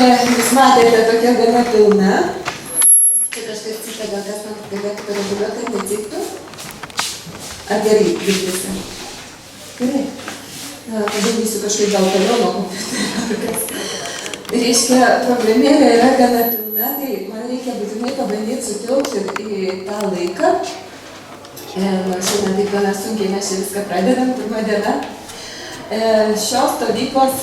jūs matėte, tokia gana pilna. Čia kažkas cita, gal kas man galėtų pareguliuoti, kad neciktų? Ar gerai girdisi? Gerai. Pabandysiu kažkaip gal toliau nuo kompiuterio. Reiškia, problemėlė yra gana pilna, tai man reikia būtinai pabandyti sutilpti į tą laiką. Nors šiandien taip gana sunkiai mes čia viską pradedam, pirmą dieną. Šios stovyklos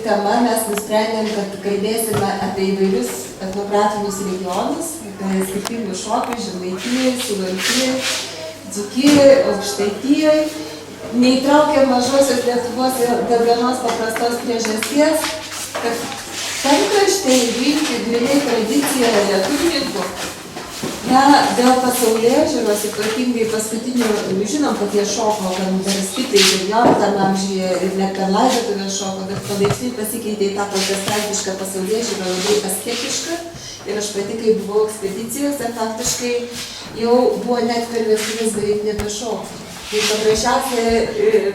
tema mes nusprendėm, kad kalbėsime apie įvairius etnografinius regionus, apie skirtingus šokius, Žemaitijai, Suvalkijai, Dzūkijai, Aukštaitijai. Neįtraukėm Mažosios Lietuvos dėl vienos paprastos priežasties, kad pakraštėje įvykti giliai tradiciją lietuvininkų. Na, dėl pasaulėžiūros, ypatingai paskutinių, žinom, kad jie šoko gan dar stipriai 19 amžiuje ir net per laidotuvę šoko, bet palaipsniui pasikeitė į tą protestantišką pasaulėžiūrą labai asketišką. Ir aš pati, kai buvau ekspedicijose, faktiškai jau buvo net per vestuves beveik nebešoko. Tai paprasčiausiai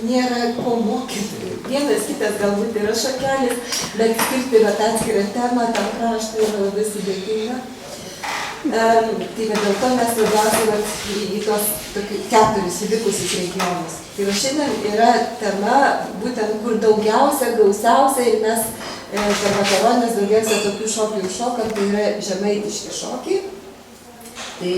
nėra ko mokyti. Vienas kitas galbūt yra šakelis, bet skirti yra tą atskirą temą, tam kraštui yra labai sudėtinga. Tai dėl to mes labiausiai į tos 4 likusius regionus. Tai šiandien yra tema, būtent kur daugiausia, gausiausia ir mes per vakaronės daugiausia tokių šokių šokam, tai yra žemaitiški šokiai. Tai,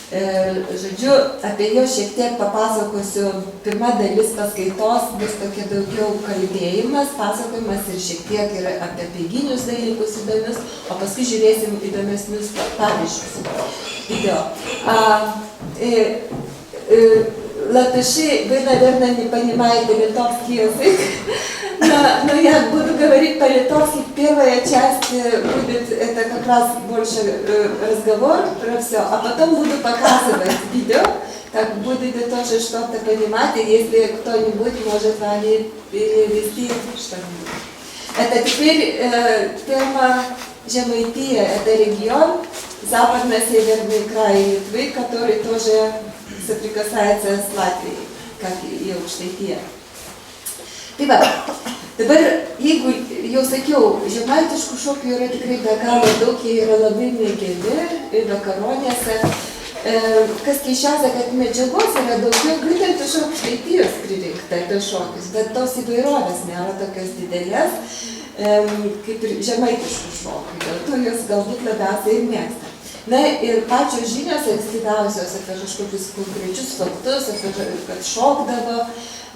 žodžiu, apie jo šiek tiek papasakosiu. Pirma dalis paskaitos bus tokia daugiau kalbėjimas, pasakojimas ir šiek tiek ir apie apeiginius dalykus įdomius, o paskui žiūrėsim įdomesnius pavyzdžius. Video. Латыши, вы, наверное, не понимаете литовский язык, но я буду говорить по-литовски. Первая часть будет, это как раз больше разговор про все, а потом буду показывать видео, так будете тоже что-то понимать, и если кто-нибудь может вами перевести что-нибудь. Это теперь тема Žemaitija, это регион, западно-северный край Литвы, который тоже соприкасается с Латвией, как и Aukštaitija. Tai va, dabar, jeigu jau sakiau, žemaitiškų šokių yra tikrai be galo daug, jie yra labai mėgiami ir vakaronėse. Kas keiščiausia, kad medžiagos yra daugiau būtent iš Aukštaitijos pririnkta apie šokius, bet tos įvairovės nėra tokios didelės, kaip ir žemaitiškų šokių, dėl to jos galbūt labiausiai ir mėgsta. Na ir pačios žinios ankstyviausios apie kažkokius konkrečius faktus, apie kad šokdavo,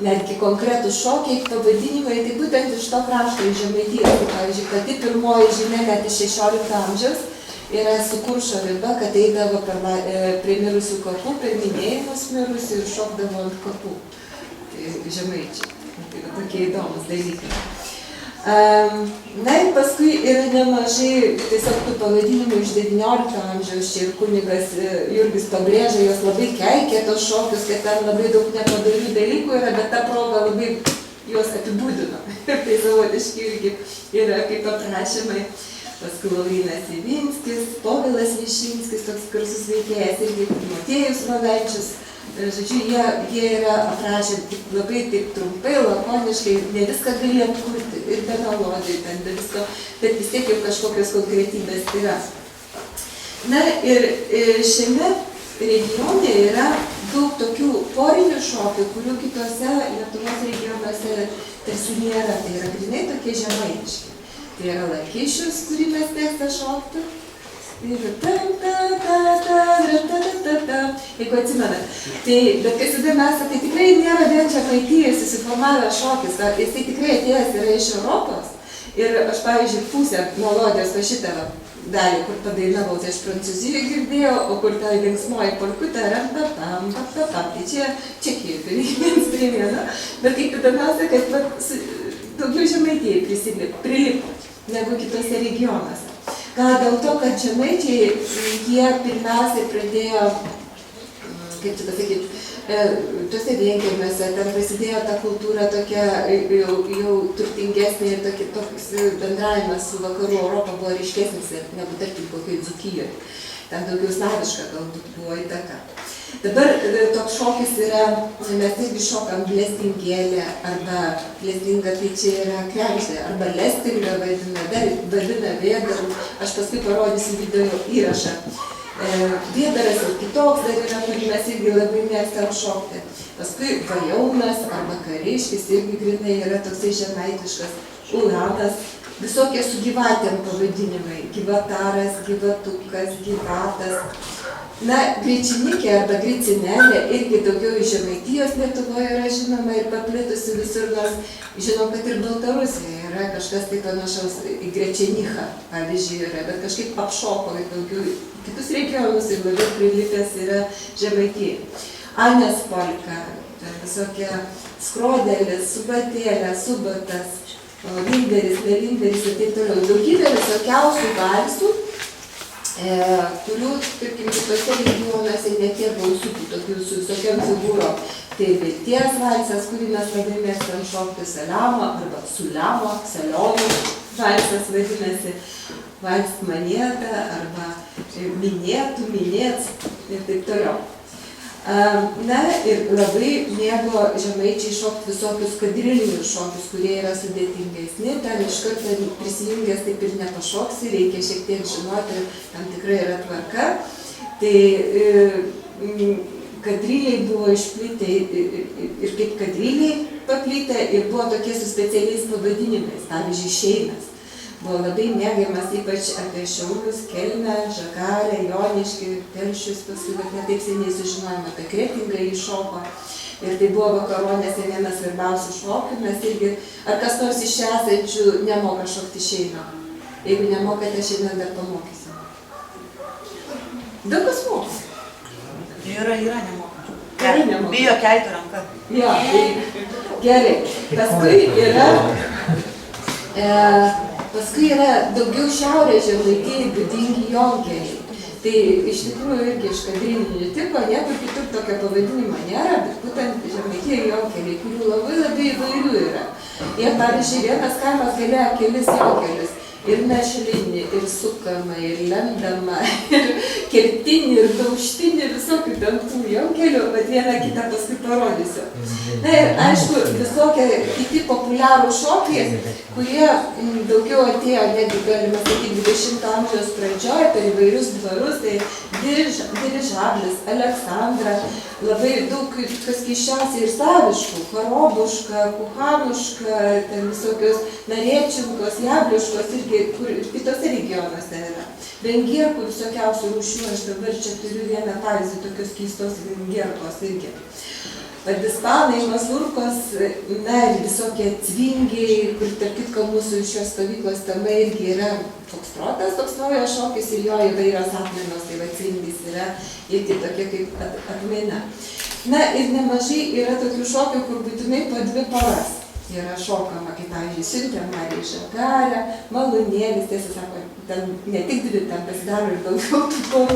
netgi konkretus šokiai, pavadinimai, tai būtent iš to krašto iš Žemaitijos. Pavyzdžiui, pati pirmoji žinia net iš 16 amžiaus yra su Kuršo riba, kad eidavo prie mirusių kapų, per minėjimus mirusių ir šokdavo ant kapų. Tai žemaičiai. Tai tokie įdomus dalykai. Na ir paskui yra nemažai tiesiog tų pavadinimų iš 19 amžiaus, čia ir kunigas Jurgis pabrėžia, jos labai keikė tos šokius, kad ten labai daug nepadarių dalykų yra, bet ta proga labai juos apibūdino. Ir tai savotiški irgi yra kaip aprašymai. Paskui Laurynas Ivinskis, Povilas Višinskis, toks garsus veikėjas, irgi Motiejus Valenčius. Žodžiu, jie yra aprašę labai taip trumpai, lakoniškai, ne viską galėjom kurti ir be melodijų, be visko, bet vis tiek jau kažkokios konkretybės yra. Na ir šiame regione yra daug tokių porinių šokių, kurių kitose Lietuvos regionuose tarsi nėra, tai yra grinai tokie žemaitiški. Tai yra Lakišius, kurį mes mėgsta šokti. Ir jeigu atsimenat. Bet kas įdomiausia, tai tikrai nėra vien Žemaitijai susiformavęs šokis, jisai tikrai atėjęs yra iš Europos. Ir aš, pavyzdžiui, pusę melodijos va šitą dalį, kur padainavau, tai aš Prancūzijoje girdėjau, o kur ta linksmoji polkutė, tai čia Čekijai, viens prie vieno. Bet kaip įdomiausia, kad daugiau Žemaitijai prilipo negu kitose regionuose. Gal dėl to, kad žemaičiai, jie pirmiausiai pradėjo, kaip čia pasakyti, tuose vienkiemiuose, ten prasidėjo ta kultūra tokia jau turtingesnė ir toks bendravimas su vakarų Europą buvo ryškesnis negu tarkim kokioj Dzūkijoje. Ten daugiau slaviška galbūt buvo įtaka. Dabar toks šokis yra, mes irgi šokam blestingėlę arba blestinga, tai čia yra kregždė, arba lestinga vadina vėdaru. Aš paskui parodysiu video įrašą. Vėdaras ir kitoks dar yra, kurį mes irgi labai mėgstam šokti. Paskui vajaunas arba kariškis irgi grinai yra toksai žemaitiškas. Ulanas, visokie su gyvatėm pavadinimai. Gyvataras, gyvatukas, gyvatas. Na, greičinikė arba greicinelė irgi daugiau iš Žemaitijos Lietuvoje yra žinoma ir paplitusi visur, nors žinom, kad ir Baltarusijoje yra kažkas tai panašaus į Grečenichą, pavyzdžiui, yra, bet kažkaip apšoko į daugiau kitus regionus ir labiau prilipęs yra Žemaitijai. Anės polka, visokie skrodelis, subatėlė, subatas, linderis, nelinderis ir taip toliau. Daugybė visokiausių valsų, kurių, tarkim, kitose regionuose netiek gausu tokių su visokiam figūrom. Tai vilties valsas, kurį mes labai mėgstam šokti, saliamo arba suliamo, salionų valsas vadinasi, vals manieta arba minėtų, minėts ir taip toliau. Na ir labai mėgo žemaičiai šokti visokius kadrilinius šokius, kurie yra sudėtingesni. Ten iš karto prisijungęs taip ir nepašoksi, reikia šiek tiek žinoti, tam tikrai yra tvarka. Tai kadriliai buvo išplitę ir kaip kadriliai paplitę ir buvo tokie su specialiais pavadinimais, pavyzdžiui, šeinas. Buvo labai mėgiamas ypač apie Šiaulius, Kelmę, Žagarę, Joniškį, Telšius, paskui, bet netaip seniai sužinojome apie Kretingą įšoko. Ir tai buvo vakaronėse vienas svarbiausių šokių, mes irgi, ar kas nors iš čia esančių nemoka šokti šeino. Jeigu nemokate, šiandien dar pamokysiu. Daug kas moka. Yra nemoka. Bijo kelti ranką. Jo, tai gerai. Paskui yra daugiau šiaurės Žemaitijai būdingi jonkeliai. Tai iš tikrųjų irgi iš kadrininių tipo, niekur kitur tokio pavadinimo nėra, bet būtent Žemaitijai jonkeliai, kurių labai įvairių yra. Jie, pavyzdžiui, vienas kaimas galėjo kelis jonkelius. Ir mešlinį, ir sukamą, ir lendamą, ir kertinį, ir daužtinį, visokių ten tų jonkelių, bet vieną kitą paskui parodysiu. Na ir aišku, visokie kiti populiarų šokiai, kurie daugiau atėjo, netgi galima sakyti, 20 amžiaus pradžioje per įvairius dvarus, tai dirižablis, Aleksandra, labai daug kas keiščiausiai ir saviškų, Karobuška, Kuchanuška, ten visokios Narėčinkos, Jabliškos, irgi kur kitose regionuose yra. Vengierkų visokiausių rūšių, aš dabar čia turiu vieną pavyzdį tokios keistos vengierkos irgi. Ispanai, mazurkos, na ir visokie cvingiai, kur tarp kitko mūsų iš šios stovyklos tema irgi yra fokstrotas, toks naujas šokis ir jo įvairios atmainos, tai va cvingis yra irgi tokie kaip atmaina. Na ir nemažai yra tokių šokių, kur būtinai po 2 paras yra šokama, kaip pavyzdžiui, siuntė Marija į Žagarę, malūnėlis, tiesą sako, ten ne tik 2, ten pasidaro ir daugiau tų porų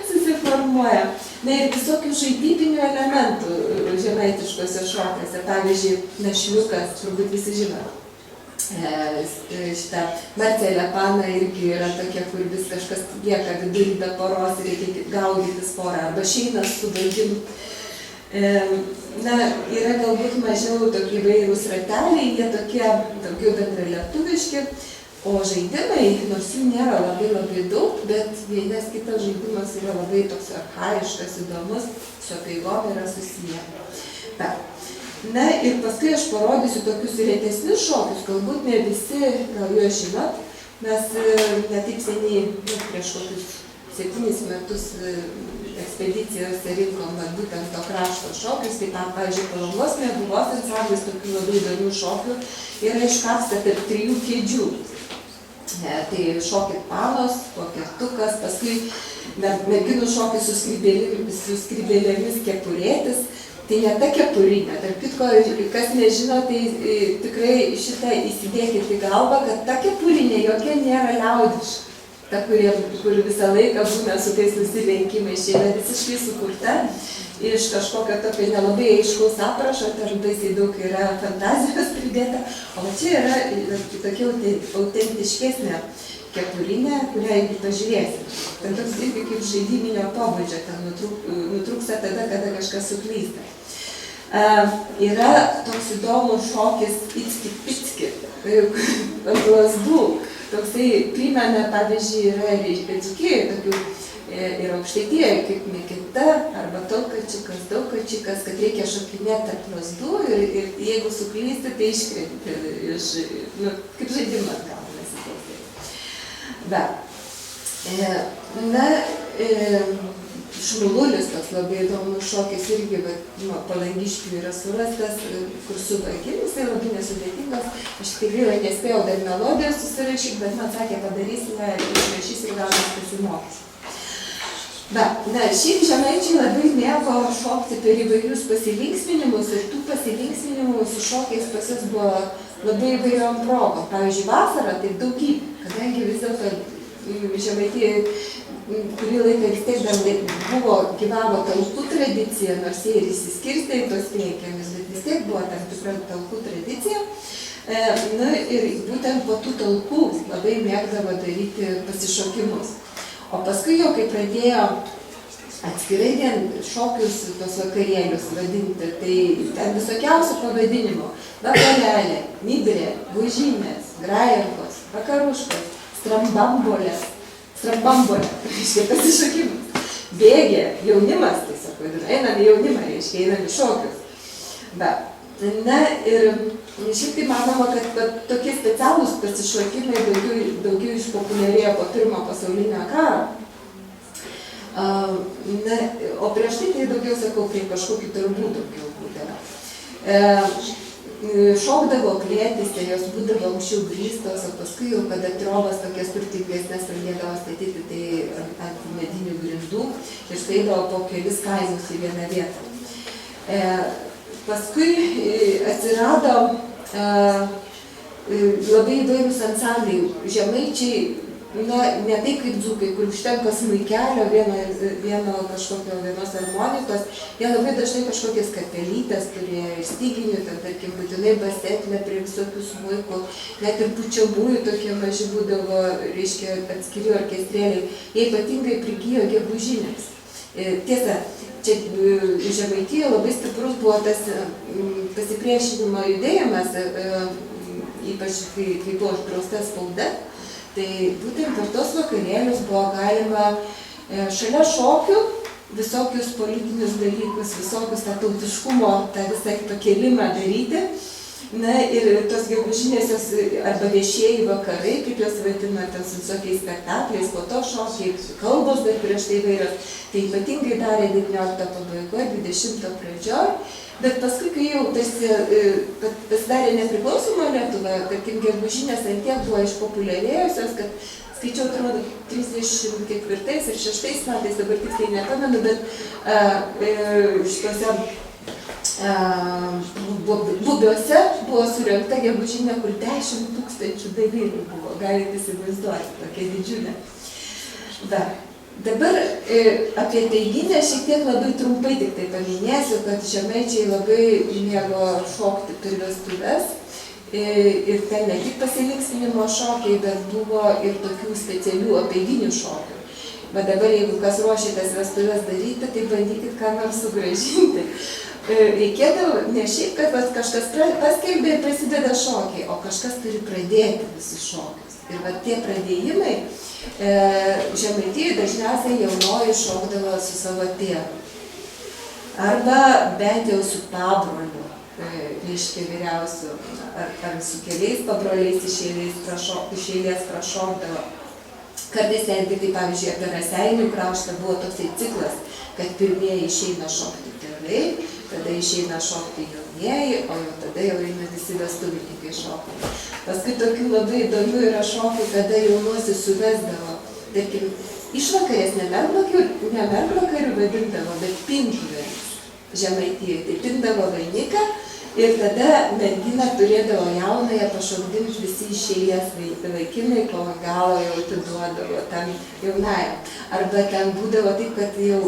susiformuoja. Na ir visokių žaidybinių elementų žemaitiškose šokiuose, pavyzdžiui, našliukas, turbūt visi žino. Šitą Marcelė pana irgi yra tokia, kur vis kažkas lieka vidury be poros ir reikia gaudyti sporą, arba šeinas su valgim. Na, yra galbūt mažiau tokie įvairūs rateliai, jie tokie daugiau bendralietuviški, o žaidimai, nors jų nėra labai daug, bet vienas kitas žaidimas yra labai toks archaiškas, įdomus, su apeigom yra susiję. Na ir paskui aš parodysiu tokius retesnius šokius, galbūt ne visi gal juos žinot, mes netaip seniai, prieš kokius 7 metus ekspedicijose rinkom būtent to krašto šokius, tai tam, pavyzdžiui, Palangos Mėguvos ansamblis tokių labai įdomių šokių yra iškapstę tarp 3 kėdžių. Tai šokit panos, kokėtukas, paskui merginų šokis su skrybėlėmis kepurėtis. Tai ne ta kepurinė, tarp kitko, kas nežino, tai tikrai šitą įsidėkit į galvą, kad ta kepurinė jokia nėra liaudiška. Ta, kur visą laiką būna su tais nusilenkimais, čia yra visiškai sukurta iš kažkokio tokio nelabai aiškaus aprašo, ten baisiai daug yra fantazijos pridėta, o čia yra tokia autentiškesnė kepurinė, kurią jeigu pažiūrėsim. Ten toks irgi kaip žaidiminio pobūdžio, ten nutrūksta tada, kada kažkas suklysta. Yra toks įdomus šokis icki-picki, ant lazdų. Toksai primena, pavyzdžiui, yra ir Dzūkijoje tokių ir Aukštaitijoje, kaip Mikita, arba tolkačiukas, daugkačiukas, kad reikia šokinėti tarp lazdų ir jeigu suklysti, tai iškrenti iš, kaip žaidimas gaunasi toksai. Šmululis toks labai įdomus šokis irgi Palangiškių yra surastas, kur su vagimis, tai labai nesudėtingas. Aš tikrai nespėjau dar melodijos susirašyti, bet man sakė, padarysime, išrašys ir gal mes pasimokys. Šiaip žemaičiai labai mėgo šokti per įvairius pasilinksminimus ir tų pasilinksminimų su šokiais pas jis buvo labai įvairiom progom. Pavyzdžiui, vasarą tai daugybė, kadangi vis dėlto Žemaitijoje kurį laiką vis tiek dar gyvavo talkų tradicija, nors jie ir įsiskirstė į tos priekiamis, bet vis tiek buvo tam tikra talkų tradicija. Ir būtent po tų talkų labai mėgdavo daryti pasišokimus. O paskui jau, kai pradėjo atskirai vien šokius, tos vakarėlius vadinti, tai ten visokiausių pavadinimų. Vakarėlė, mibrė, gužinės, grajerkos, vakaruškos, strambambolės. Strambambolė, reiškia pasišokimas. Bėgė, jaunimas, tiesiog vadina, einam į jaunimą, reiškia, einam į šokius. Ir šiaip tai manoma, kad tokie specialūs pasišokimai daugiau išpopuliarėjo po Pirmo pasaulinio karo. O prieš tai daugiau, sakau, prie kažkokių darbų daugiau būdavo. Šokdavo klėtise, jos būdavo anksčiau grįstos, o paskui jau, kada triobas tokias turtingesnės pradėdavo statyti, tai ant medinių grindų ir staidavo po kelis kaimus į vieną vietą. Paskui atsirado labai įvairūs ansambliai. Žemaičiai, ne taip kaip dzūkai, kur užtenka smuikelio, vienos harmonikos, jie labai dažnai kažkokias kapelytės turėjo ir styginių, ten tarkim būtinai basetlė prie visokių smuikų, net ir pučiamųjų tokie maži būdavo, reiškia, atskiri orkestrėliai, jie ypatingai prigijo gegužinėms. Tiesa, čia Žemaitijoje labai stiprus buvo tas pasipriešinimo judėjimas, ypač kai buvo uždrausta spauda. Tai būtent per tos vakarėlius buvo galima šalia šokių visokius politinius dalykus, visokius tą tautiškumo, tą visą pakelimą daryti. Ir tos gegužinėsios arba viešieji vakarai, kaip jos vadina, ten su visokiais spektakliais, po to šokiai, kalbos dar prieš tai vairios, tai ypatingai darė 19 pabaigoje, 20 pradžioje. Bet paskui, kai jau pasidarė nepriklausoma Lietuva, tarkim, gegužinės ant tiek buvo išpopuliarėjusios, kad skaičiau, atrodo, 34 ir 6 metais, dabar tiksliai nepamenu, bet šitose bubiuose buvo surengta gegužinė, kur 10 000 dalyvių buvo, galite įsivaizduoti, tokia didžiulė. Dabar apie teiginę šiek tiek labai trumpai tik tai paminėsiu, kad žemaičiai labai mėgo šokti per vestuves ir ten ne tik pasilinksminimo šokiai, bet buvo ir tokių specialių apeiginių šokių. Bet dabar, jeigu kas ruošitės vestuves daryti, tai bandykit ką nors sugrąžinti. Reikėdavo ne šiaip, kad kažkas paskelbė ir prasideda šokiai, o kažkas turi pradėti visus šokius. Ir tie pradėjimai Žemaitijoje dažniausiai jaunoji šokdavo su savo tėvu. Arba bent jau su pabroliu, reiškia vyriausiu, ar su keliais pabroliais iš eilės prašokdavo. Kartais netgi, tai pavyzdžiui, apie Raseinių kraštą buvo toksai ciklas, kad pirmieji išeina šokti tėvai, tada išeina šokti jaunieji, o jau tada jau eina visi vestuvininkai šokti. Paskui tokių labai įdomių yra šokių, kada jaunuosius suvesdavo, tarkim, išvakarės ne mergvakarių vadindavo, bet pintuvėmis Žemaitijoje. Tai pindavo vainiką Ir tada mergina turėdavo jaunąją pašokdinti visi iš eilės vaikinai, po galo jau atiduodavo tam jaunąją. Arba ten būdavo taip, kad jau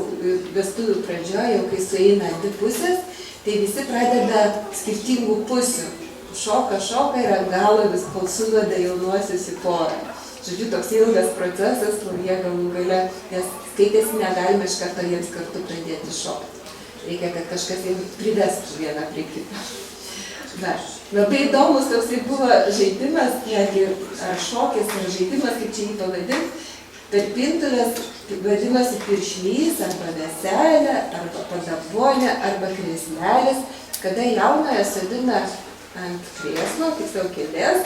vestuvių pradžioje, jau kai sueina dvi pusės, tai visi pradeda skirtingų pusių. Šoka ir ant galo vis suveda jaunuosius į porą. Žodžiu, toks ilgas procesas, kur jie galų gale, nes skaitėsi negalime iš karto jiems kartu pradėti šokti. Reikia, kad kažkas jiems privestų vieną prie kito. Na, labai įdomus toksai buvo žaidimas, netgi ar šokis, ar žaidimas, kaip čia jį pavadinti. Per pintuvės vadinosi piršlys, arba veselė, arba padabonė, arba krėslelis, kada jaunoje sodina ant krėslo, tiksliau kėdės,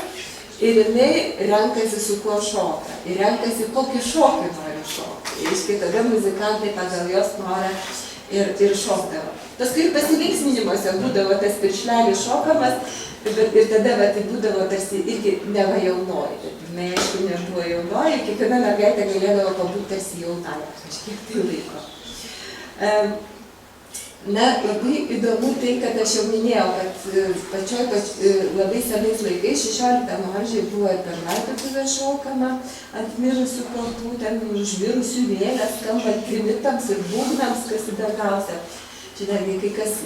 ir jinai renkasi su kuo šoka. Ir renkasi kokį šokį nori šokti. Reiškia, tada muzikantai pagal jos norą ir šokdavo. Paskui pasilinksminimuose būdavo tas piršlelis šokamas, ir tada būdavo tarsi irgi neva jaunoji. Bet jinai, aišku, nebuvo jaunoji, kiekviena mergaitė galėdavo pabūti tarsi jaunąją kažkiek tai laiko. Na, labai įdomu tai, kad aš jau minėjau, kad labai senais laikais, 16 amžiuje buvo ir per laidotuvę šokama ant mirusių kapų, ten užvirusių vėlės, skambant trimitams ir būgnams, kas įdomiausia. Čia netgi kai kas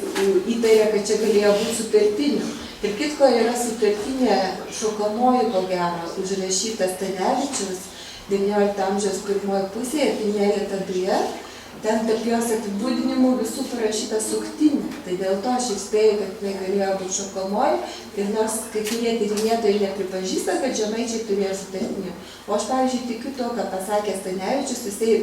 įtarė, kad čia galėjo būti sutartinių. Ir kitko yra sutartinė šokamoji, ko gero, užrašyta Stanevičiaus 19 amžiaus pirmoje pusėje, Pinelė Taduje. Ten tarp jos apibūdinimų visų parašyta suktinė. Tai dėl to aš įspėju, kad jinai galėjo būti šokamoji. Ir nors kai kurie tyrinėtojai nepripažįsta, kad žemaičiai turėjo sutartinių. O aš, pavyzdžiui, tikiu to, ką pasakė Stanevičius, jisai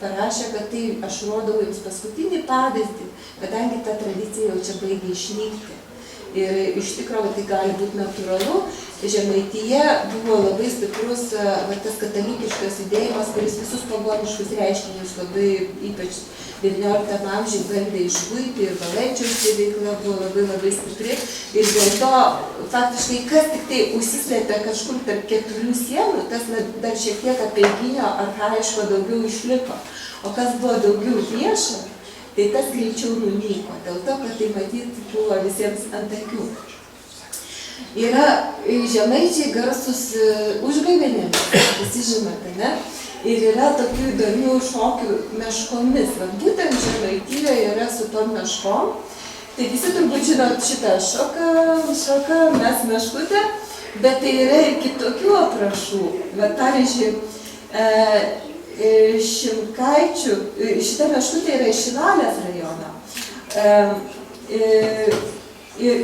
parašė, kad tai aš rodau jums paskutinį pavyzdį, kadangi ta tradicija jau čia baigia išnykti. Ir iš tikrųjų tai gali būti natūralu. Žemaitija buvo labai stiprus tas katalikiškas judėjimas, kuris visus pagoniškus reiškinius labai, ypač 19 amžiuje, bandė išguiti, ir Valenčiaus veikla buvo labai stipri. Ir dėl to faktiškai kas tik tai užsislėpė kažkur tarp keturių sienų, tas dar šiek tiek apeiginio archaiško daugiau išliko. O kas buvo daugiau vieša, tai tas greičiau nunyko, dėl to, kad tai matyti buvo visiems ant akių. Yra žemaičiai garsus užgavėnėmis, visi žinote, ne? Ir yra tokių įdomių šokių meškomis. Būtent Žemaitijoje yra su tom meškom. Tai visi turbūt žinot šitą šoką, mes meškutę, bet tai yra ir kitokių aprašų. Pavyzdžiui, Šimkaičių, šita meškutė yra iš Šilalės rajono.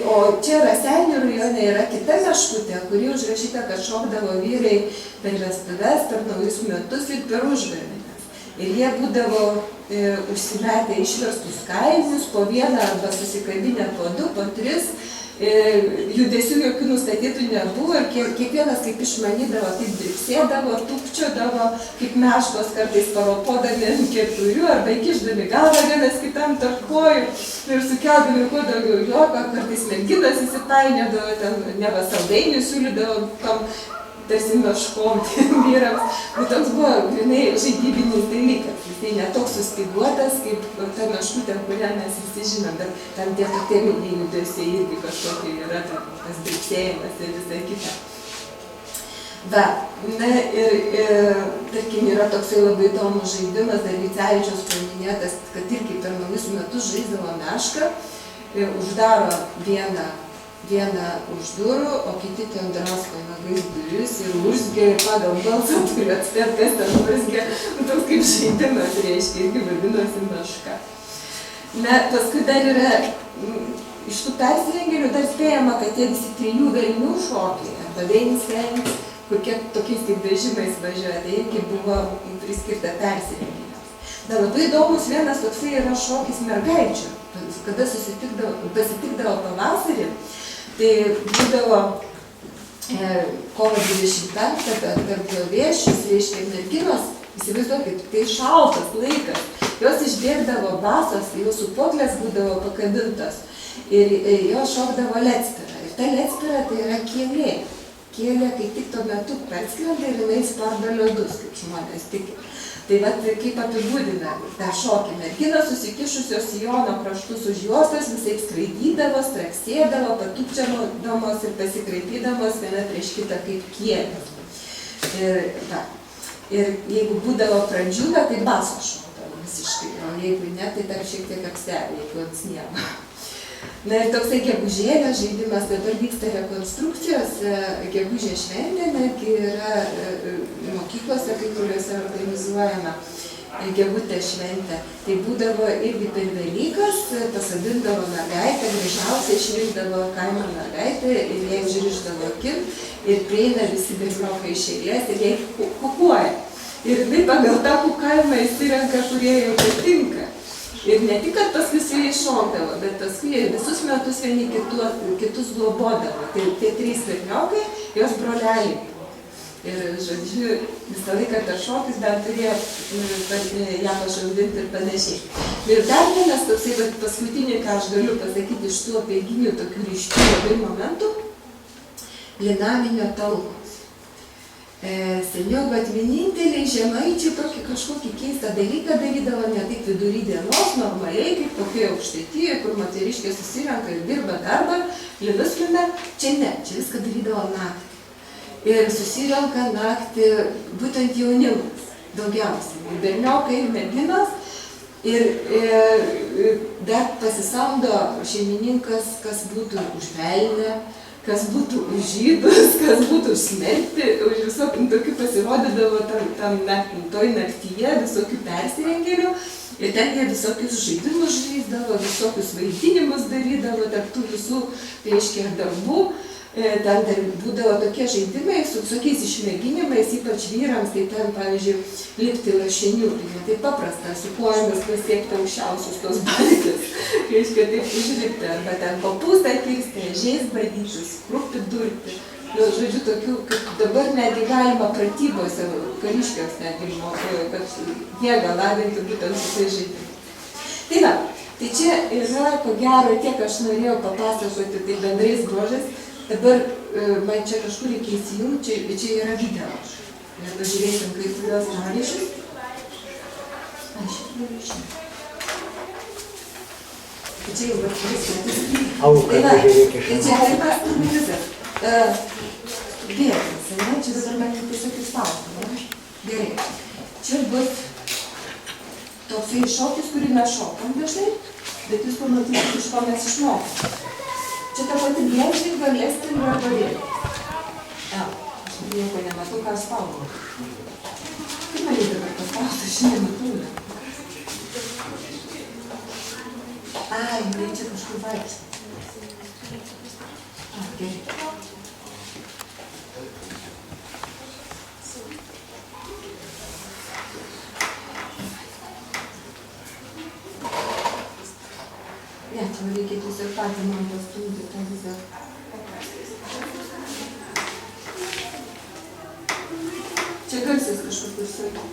O čia Raseinių rajone yra kita meškutė, kuri užrašyta, kad šokdavo vyrai per vestuves, per naujus metus ir per užgavėnes. Ir jie būdavo užsimetę išverstus kailinius, po vieną arba susikabinę po du, po tris. Judesių jokių nustatytų nebuvo ir kiekvienas kaip išmanydavo, taip dripsėdavo, tūpčiodavo, kaip meškos kartais paropodami ant keturių arba įkišdami galvą vienas kitam tarp kojų ir sukeldami kuo daugiau juoko, kartais merginas įsipainiodavo, ten neva saldainių siūlydavo tom tarsi meškom vyrams. Toks buvo grynai žaidybinis dalykas. Jisai netoks sustyguotas, kaip ta meškutė, kurią mes visi žinom, bet tam tie teminiai judesiai irgi kažkokie yra, tas dripsėjimas ir visa kita. Na ir tarkim yra toksai labai įdomus žaidimas, Davicevičiaus paminėtas, kad irgi per naujus metus žaisdavo mešką, uždaro vieną už durų, o kiti ten drasko nagais duris ir urzgia, ir pagal balsą turi atspėti, kas ten urzgia. Toks kaip žaidimas reiškia, irgi vadinosi meška. Na, paskui dar yra, iš tų persirengėlių dar spėjama, kad tie visi 3 velnių šokiai, arba vienis velnis, kur tokiais kaip vežimais važiuoja, tai irgi buvo priskirta persirengėliams. Na, labai įdomus vienas toksai yra šokis mergaičių, kada pasitikdavo pavasarį. Tai būdavo kovo 25, per Glovėšius, reiškia merginos, įsivaizduokit, tai šaltas laikas, jos išbėgdavo basos, jų sūpuoklės būdavo pakabintos ir jos šokdavo letspirą. Ir ta letspira tai yra kielė. kėlė, kai tik tuo metu perskrenda ir jinai spardo ledus, kaip žmonės tiki. Tai vat kaip apibūdina tą šokį. Merginos susikišusios sijono kraštus užjuostos, visai skraidydavo, straksėdavo, patupčiamos ir pasikraipydamos viena prieš kitą kaip kėlės. Ir jeigu būdavo pradžiūga, tai baso šokdavo visiškai, o jeigu ne, tai dar šiek tiek apstebė, jeigu ant sniego. Na ir toksai gegužėlio žaidimas, dabar vyksta rekonstrukcijos, gegužė šventė, netgi yra mokyklose, kai kuriuose organizuojama gegutė šventė. Tai būdavo irgi per Velykas, pasodindavo mergaitę, gražiausiai išrinkdavo kaimo mergaitę ir jai užrišdavo akim ir prieina visi berniukai iš eilės ir jai kukuoja. Ir jinai pagal tą kukavimą įsirenka, kurie jau patinka. Ir ne tik, kad paskui su jais šokdavo, bet paskui visus metus vieni kitus globodavo. Tai tie 3 berniukai, jos broleliai. Ir, žodžiu, visą laiką per šokius dar turėjo ją pašaudinti ir panašiai. Ir dar vienas toksai paskutinį, ką aš galiu pasakyti iš tų apeiginių tokių ryškių labai momentų, linaminio talkos. Seniau, bet vieninteliai žemaičiai tokį kažkokį keistą dalyką darydavo ne taip vidury dienos, normaliai, kaip tokioje Aukštaitijoje, kur moteriškė susirenka ir dirba darbą, linus lina, čia ne, čia viską darydavo naktį. Ir susirenka naktį būtent jaunimas, daugiausiai, berniokai ir merginos, ir dar pasisamdo šeimininkas, kas būtų už velnę, kas būtų už žydus, kas būtų už smertį, už visokių tokių pasirodydavo toj naktyje, visokių persirengėlių. Ir ten jie visokius žaidimus žaisdavo, visokius vaidinimus darydavo, tarp tų visų, reiškia, darbų. Ten dar būdavo tokie žaidimai su visokiais išmėginimais, ypač vyrams, tai ten, pavyzdžiui, lipti lašinių, tai ne taip paprasta, su kojomis pasiekti aukščiausius tos balkės, reiškia taip užlipti, arba ten kopūstą kirsti, ežiais badytis, krūpti, durti. Žodžiu, tokių, kad dabar netgi galima pratybose, kariškios netgi mokojo, kad jėgą lavinti būtent su tai žaidimai. Tai va, tai čia yra, ko gero, tiek aš norėjau papasakoti tai bendrais bruožais. Dabar man čia kažkur reikia įsijungti, čia yra video. Ir pažiūrėsim kai kurios pavyzdžius. Aš nežinau. Tai čia jau viskas. Tai va, tai čia pirmas turbūt. Vėtas, ne? Čia dabar man tiesiog įspausti. Gerai. Čia bus toksai šokis, kurį mes šokam dažnai, bet jūs pamatysite, iš ko mes išmokom. Čia ta pati Bėžinga, Lestinga arba Vėlė. Aš nieko nematau, ką spaudau. Kaip man reikia dabar paspausti, aš nematau. Ai, tai čia kažkur vaikšti. Gerai. Ne, čia reikia tiesiog patį man pastumti tą visą. Čia garsas kažkokius yra.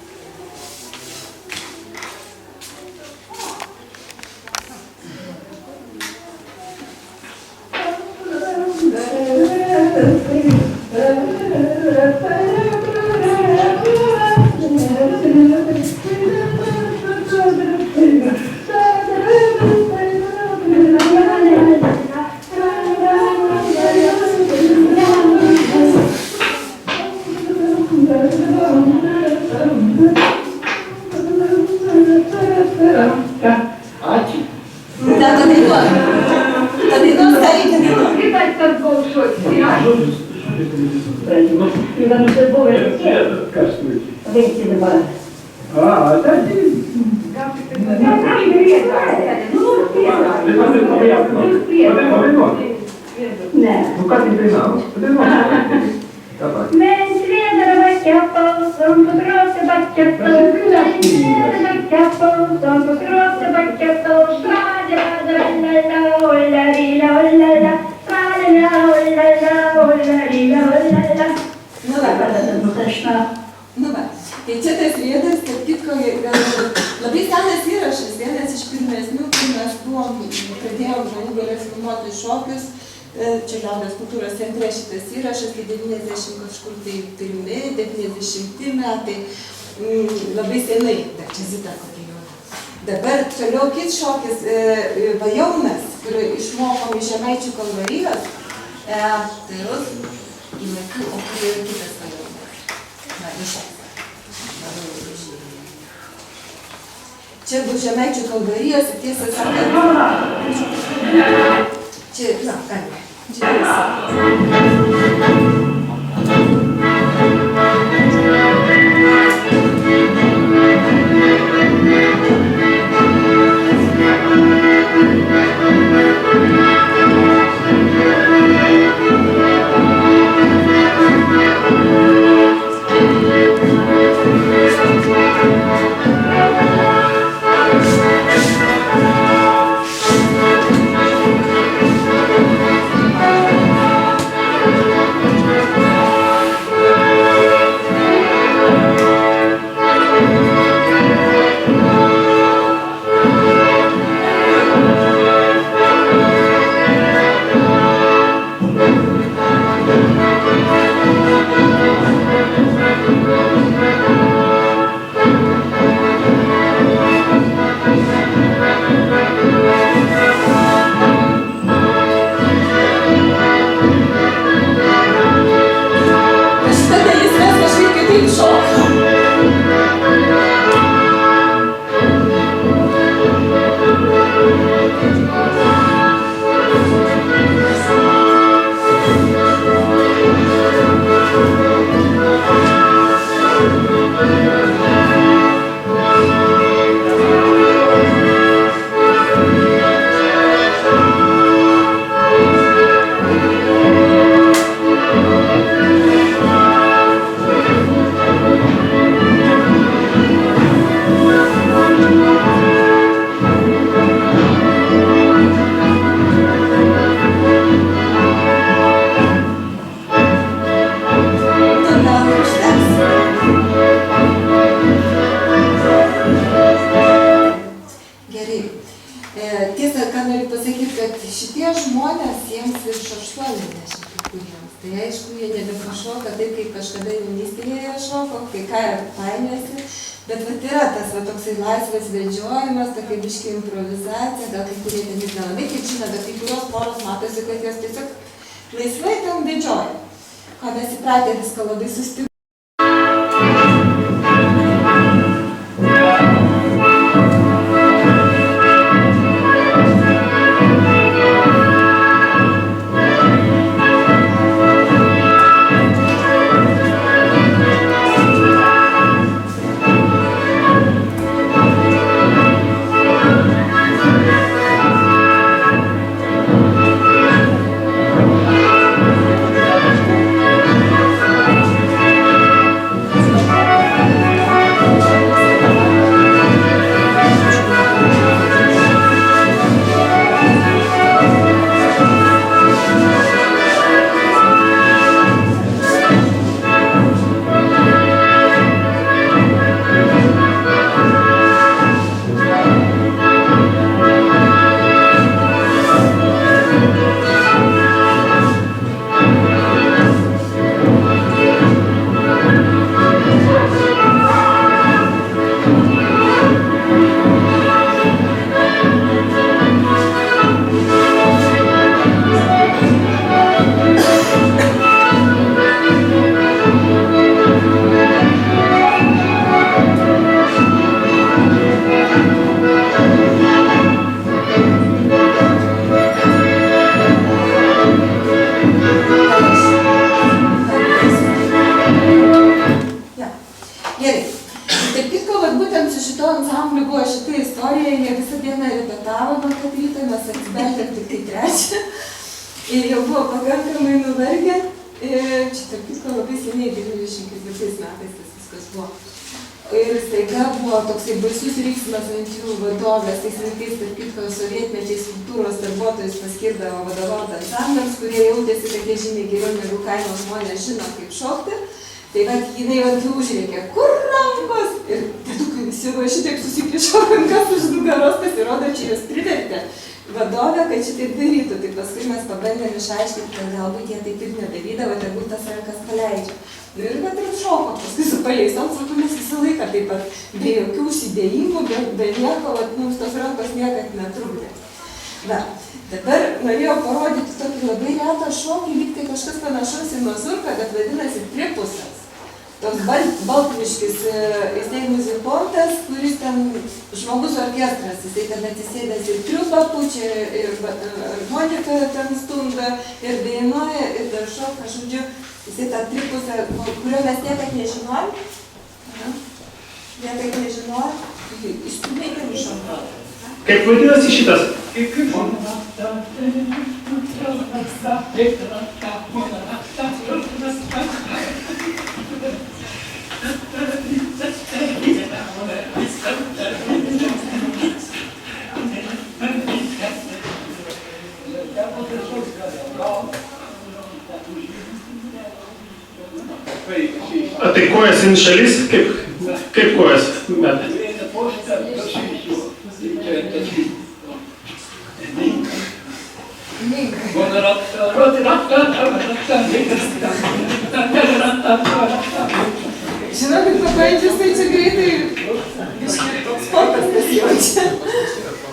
Tai čia tas vietas, kad kitko, labai senas įrašas, vienas iš pirmesnių, kai mes pradėjom žmonių galės filmuoti šokius, čia Liaudies kultūros centre šitas įrašas, tai 90 kažkur tai pirmi, 90 metai, labai senai, dar čia Zita kokia jauna. Dabar toliau kits šokis, Vajaunas, kurį išmokom iš Žemaičių kalvarijos, o kur yra kitas Vajaunas? Na, išas. Čia bus Žemaičių kalvarijos ir tiesą sakant, čia, na, galime, čia šitie žmonės, jiems virš 80 kuriems. Tai aišku, jie nebepašoka taip, kaip kažkada jaunystėje jie šoko, kai ką ir painiasi. Bet vat yra tas va, toksai laisvas vedžiojimas, tokia biški improvizacija, gal kai kurie ten ir nelabai kaip žino, bet kai kurios poros matosi, kad jos tiesiog laisvai ten vedžioja. Ką mes įpratę viską labai sustiprina. Ir jau buvo pakankamai nuvargę. Čia tarp kitko labai seniai, 94 metais tas viskas buvo. Ir staiga buvo toksai baisus riksmas ant jų vadovės. Tais laikais, tarp kitko, sovietmečiais kultūros darbuotojus paskirdavo vadovauti ansambliams, kurie jautėsi, kad jie žymiai geriau negu kaimo žmonės žino, kaip šokti. Tai vat jinai ant jų užrėkė, kur rankos? Ir tėdukai visi va šitaip susikišo rankas už nugaros, pasirodo, čia jos privertė. vadovę, kad šitaip darytų. Tai paskui mes pabandėm išaiškinti, kad galbūt jie taip ir nedarydavo, tegul tas rankas paleidžia. Ir bet ir šoko, paskui su paleistom, sako, mes visą laiką taip pat, be jokių užsidėjimų, be nieko, mums tos rankos niekad netrukdė. Va, dabar norėjau parodyti tokį labai retą šokį, lyg tai kažkas panašus į mazurką, bet vadinasi tripusas. Toks baltmiškis, jisai muzikontas, kuris ten žmogus orkestras, jisai ten atsisėdęs ir triubą pučia, ir harmoniką ten stunda, ir dainuoja, ir dar šoka, žodžiu, jisai tą tripusą, kurio mes niekad nežinojom, ištumėkime iš šoko. Kaip vadinasi šitas? A tai kojas in šalis? Kaip kojas meta? Žinokit, pabandžius, tai čia greitai biškai toks sportas pasijaučia.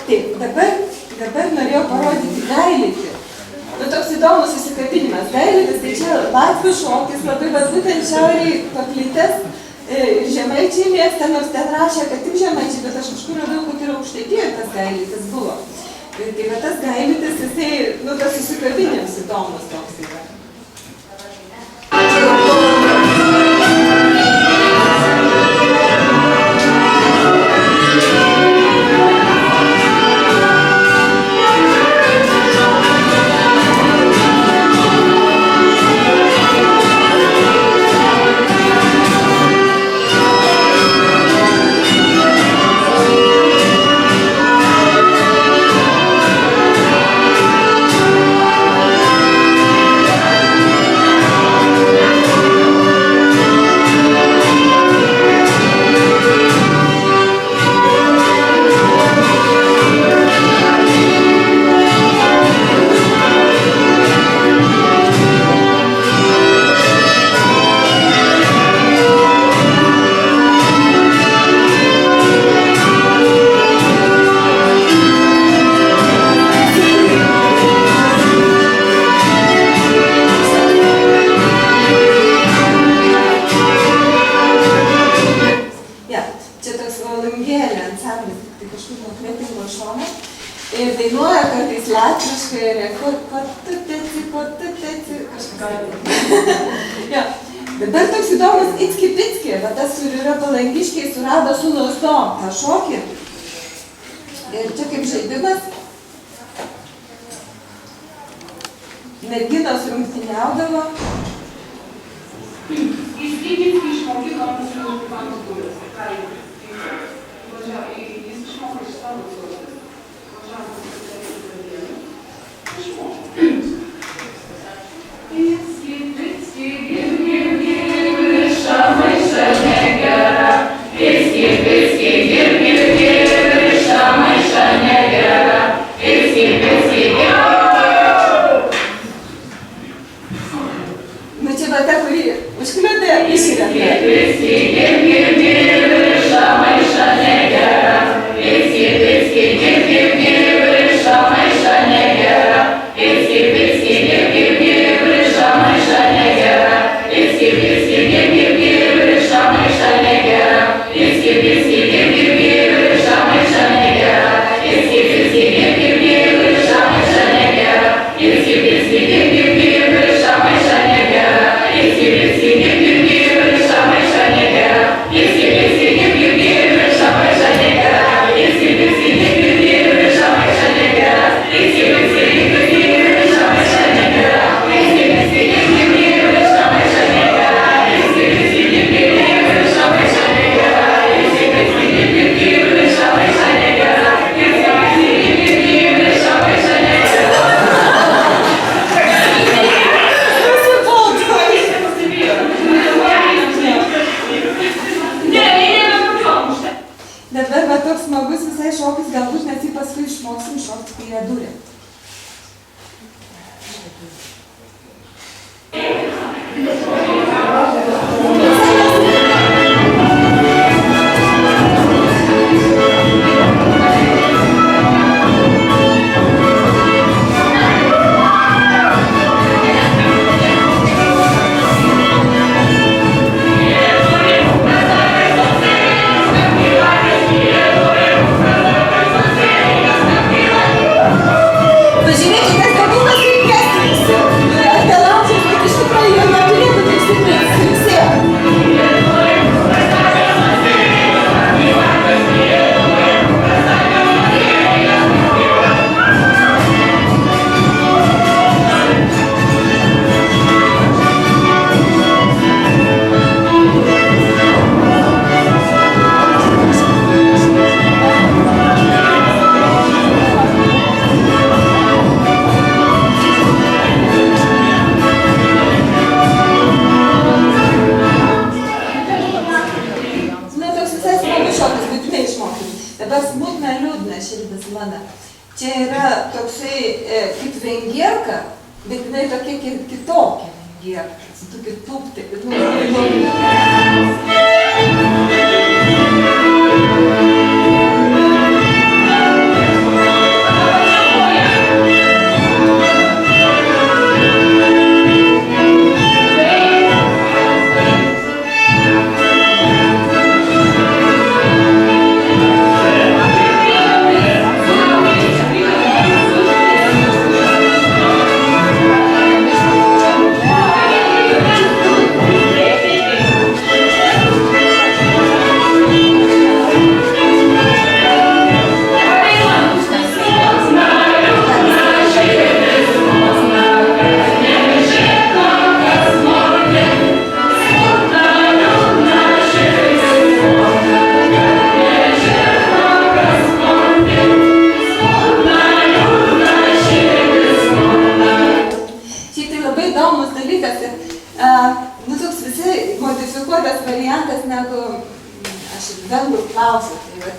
Taip, dabar norėjau parodyti gailitį. Nu, toks įdomus susikabinimas. Gailitis, tai čia latvių šokis, labai būtent šiauriai paplitęs. Žemaičiai mėgsta, nors ten rašė, kad tik žemaičiai, bet aš kažkur radau, kad ir Aukštaitijoje tas gailitis buvo. Tai va tas gailitis, jisai, nu, tas susikabinimas įdomus toks yra. Ir dainuoja kartais latviškai, ir kotuteci, kažkas. Dabar toks įdomus Icki-Picki, va tas, kur yra Palangiškiai, surado su lazdom tą šokį. Ir čia kaip žaidimas. Merginos rungtyniaudavo. Icki-Picki išmokino mūsų pamatūrės. Jis išmoko iš savo surės. Nu čia va ta, kuri užkliudė, iširė. It's toks smagus visai šokis, galbūt mes jį paskui išmoksim šokti kairę durį. Pažiūrėkite, stebuklas kaip kestinis. Dėl amžiaus, bet iš tikrųjų jau neturėtų taip stipriai silpsėti. Na, toks visai smagus šokis, būtinai išmokyti. Dabar smutna liūdna širdis mano. Čia yra toksai kaip vengierka, bet jinai tokia kitokia vengierka. Su tokiu tūpti. modifikuotas variantas negu aš vengrų klausiu, tai va,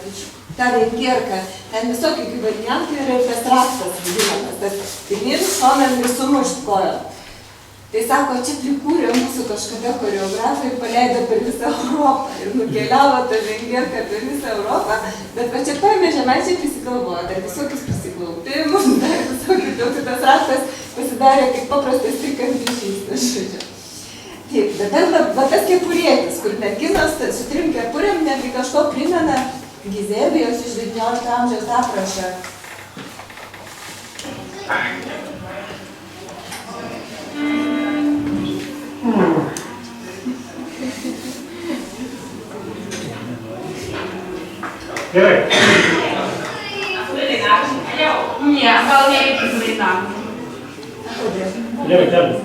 ta vengierka, ten visokių variantų yra ir tas raktas vadinamas, tas pirmin šonan ir sumušt kojom. Tai sako, čia prikūrė mūsų kažkada choreografai ir paleido per visą Europą ir nukeliavo tą vengierką per visą Europą, bet va čia paėmė žemaičiai prisigalvojo, dar visokius prisiglaupimus, dar visokius daug, tas raktas pasidarė kaip paprastas trikampyšys, žodžiu. Taip, bet va tas kepurėtis, kur merginos su 3 kepurėm netgi kažko primena Gizebijos iš 19 amžiaus aprašą. Gerai. Ne, gal nereikia dainam. Gerai, tebus.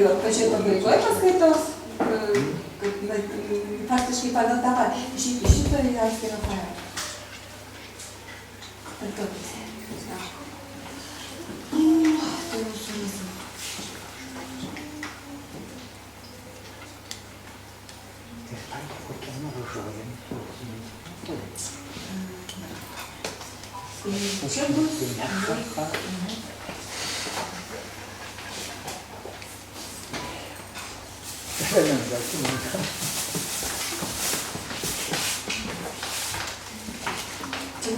kalbėjau pačioj pabaigoj paskaitos, kad faktiškai pagal tą patį. Išeiti iš šito ir atskirą failą. Ir tokius. Tai jau surisim. Čia bus. Čia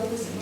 matysi?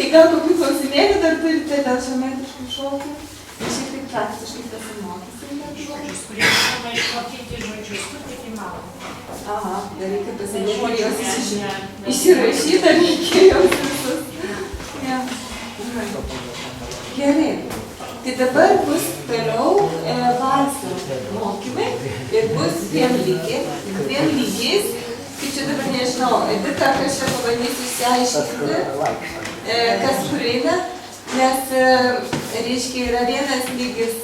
Tai gal kokių klausimėlių dar turite dėl žemaitiškų šokių? Ir šiek tiek praktiškai pasimokysim. Žodžius, kurie kalba išmokyti žodžius, kur tik įmanoma. Aha, dar reikia pasidėti jos išsirašyti, dar reikėjo visus. Ja. Gerai. Tai dabar bus toliau valso mokymai ir bus dviem lygiais. Kaip čia dabar nežinau, Edita, aš čia pabandysiu išsiaiškinti, kas kur eina, nes, reiškia, yra vienas lygis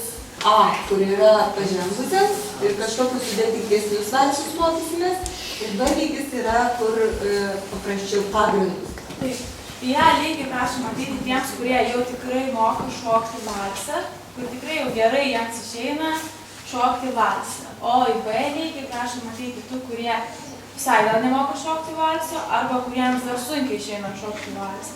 A, kur yra pažengusias ir kažkokius sudėtingesnius valsus mokysimės, ir B lygis yra, kur paprasčiau pagrindus. Taip. Ja lygį prašom matyti tiems, kurie jau tikrai moka šokti valsą, kur tikrai jau gerai jiems išeina šokti valsą. O į B lygį prašom matyti tų, kurie visai dar nemoka šokti valsą, arba kuriems dar sunkiai išeina šokti valsą.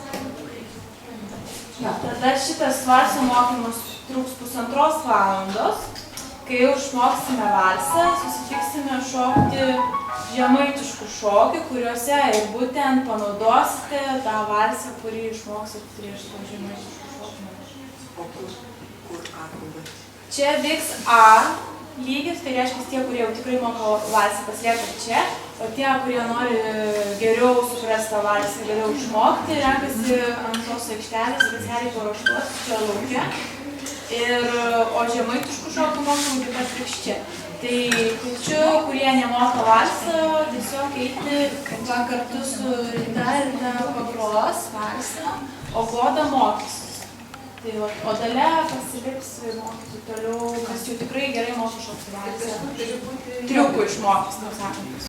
Tada šitas valsų mokymas truks 1,5 valandos. Kai jau išmoksime valsą, susitiksime šokti žemaitiškų šokių, kuriuose ir būtent panaudosite tą valsą, kurį išmoksit prieš tą žemaitiškų šokių. Čia vyks A lygis, tai reiškia tie, kurie jau tikrai moka valsą, pasilieka čia, o tie, kurie nori geriau suprasti tą valsą, geriau išmokti, renkasi ant tos aikštelės, specialiai paruoštos čia lauke. O žemaitiškų šokių mokymų taip pat atvirkščiai. Tai kviečiu, kurie nemoka valsą, tiesiog eiti kartu su Rita ir pagros valsą, o Goda mokysis. O Dalia pasiliks mokyti toliau, kas jau tikrai gerai moka šokti valsą. Triukų išmokys, taip sakant.